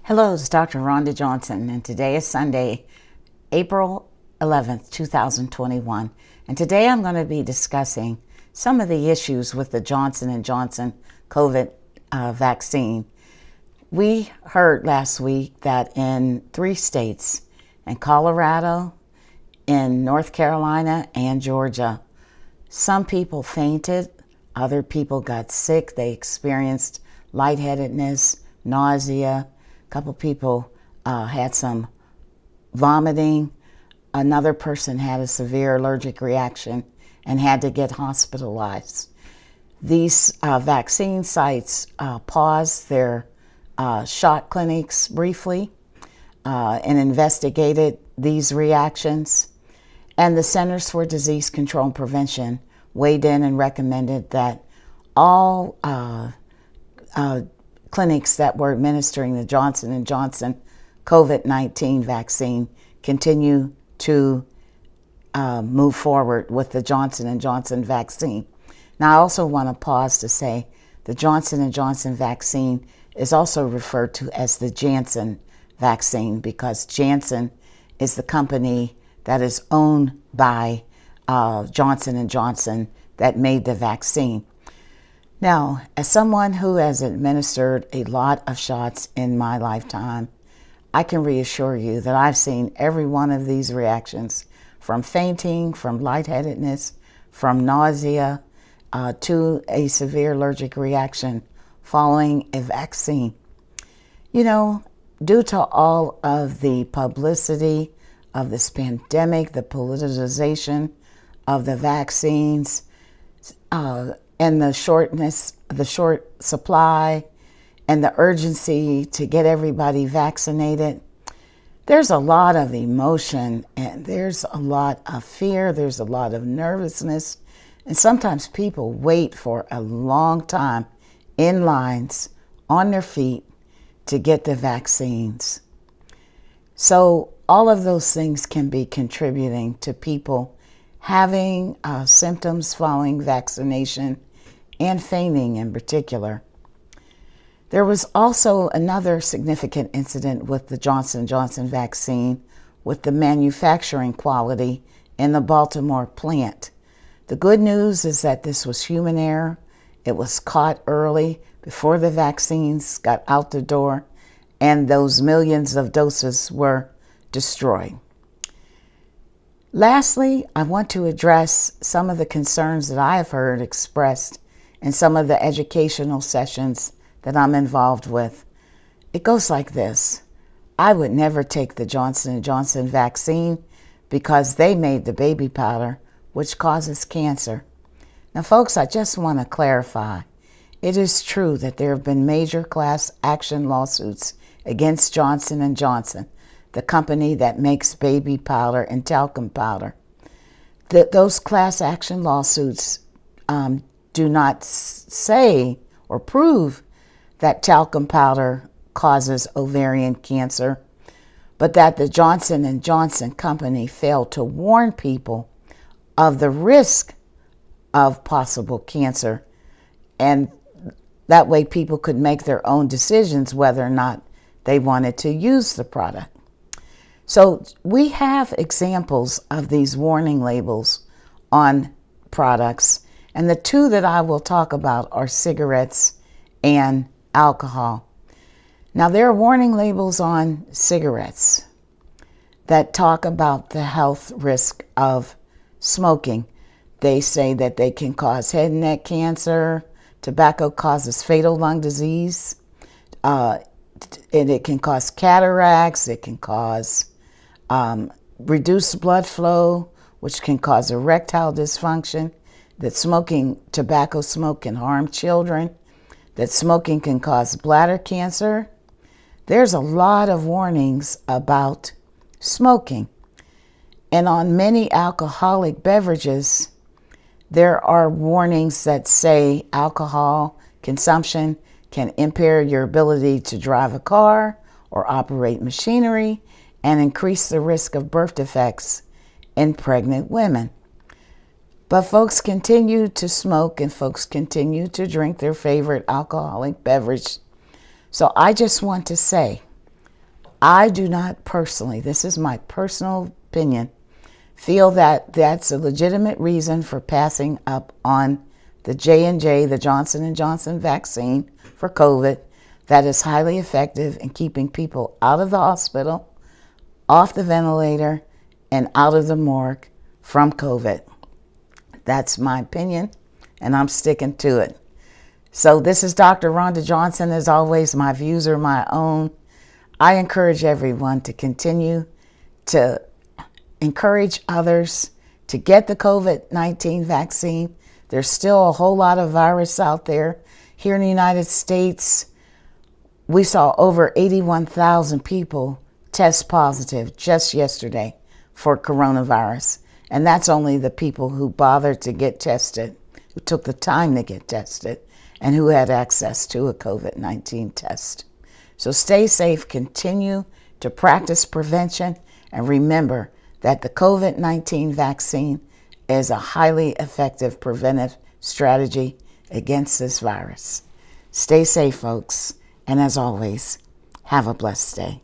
Hello, it's Dr. Rhonda Johnson, and today is Sunday, April 11th, 2021. And today I'm going to be discussing some of the issues with the Johnson Johnson COVID vaccine. We heard last week that in 3 states, in Colorado, in North Carolina, and Georgia, some people fainted, other people got sick, they experienced lightheadedness, nausea. A couple people had some vomiting. Another person had a severe allergic reaction and had to get hospitalized. These vaccine sites paused their shot clinics briefly and investigated these reactions. And the Centers for Disease Control and Prevention weighed in and recommended that all clinics that were administering the Johnson & Johnson COVID-19 vaccine continue to move forward with the Johnson & Johnson vaccine. Now, I also want to pause to say the Johnson & Johnson vaccine is also referred to as the Janssen vaccine because Janssen is the company that is owned by Johnson & Johnson that made the vaccine. Now, as someone who has administered a lot of shots in my lifetime, I can reassure you that I've seen every one of these reactions, from fainting, from lightheadedness, from nausea, to a severe allergic reaction following a vaccine. You know, due to all of the publicity of this pandemic, the politicization of the vaccines, and the short supply, and the urgency to get everybody vaccinated, there's a lot of emotion and there's a lot of fear, there's a lot of nervousness, and sometimes people wait for a long time in lines on their feet to get the vaccines. So all of those things can be contributing to people having symptoms following vaccination and fainting in particular. There was also another significant incident with the Johnson & Johnson vaccine with the manufacturing quality in the Baltimore plant. The good news is that this was human error. It was caught early before the vaccines got out the door and those millions of doses were destroyed. Lastly, I want to address some of the concerns that I have heard expressed in some of the educational sessions that I'm involved with. It goes like this. I would never take the Johnson & Johnson vaccine because they made the baby powder, which causes cancer. Now, folks, I just want to clarify. It is true that there have been major class action lawsuits against Johnson & Johnson, the company that makes baby powder and talcum powder. Those class action lawsuits do not say or prove that talcum powder causes ovarian cancer, but that the Johnson & Johnson company failed to warn people of the risk of possible cancer, and that way people could make their own decisions whether or not they wanted to use the product. So we have examples of these warning labels on products, and the two that I will talk about are cigarettes and alcohol. Now, there are warning labels on cigarettes that talk about the health risk of smoking. They say that they can cause head and neck cancer, tobacco causes fatal lung disease, and it can cause cataracts, it can cause reduced blood flow, which can cause erectile dysfunction, that tobacco smoke can harm children, that smoking can cause bladder cancer. There's a lot of warnings about smoking. And on many alcoholic beverages, there are warnings that say alcohol consumption can impair your ability to drive a car or operate machinery and increase the risk of birth defects in pregnant women. But folks continue to smoke and folks continue to drink their favorite alcoholic beverage. So I just want to say I do not personally, this is my personal opinion, feel that that's a legitimate reason for passing up on the J&J, the Johnson & Johnson vaccine for COVID, that is highly effective in keeping people out of the hospital, off the ventilator, and out of the morgue from COVID. That's my opinion, and I'm sticking to it. So this is Dr. Rhonda Johnson. As always, my views are my own. I encourage everyone to continue to encourage others to get the COVID-19 vaccine. There's still a whole lot of virus out there. Here in the United States, we saw over 81,000 people test positive just yesterday for coronavirus. And that's only the people who bothered to get tested, who took the time to get tested, and who had access to a COVID-19 test. So stay safe, continue to practice prevention, and remember that the COVID-19 vaccine is a highly effective preventive strategy against this virus. Stay safe, folks, and as always, have a blessed day.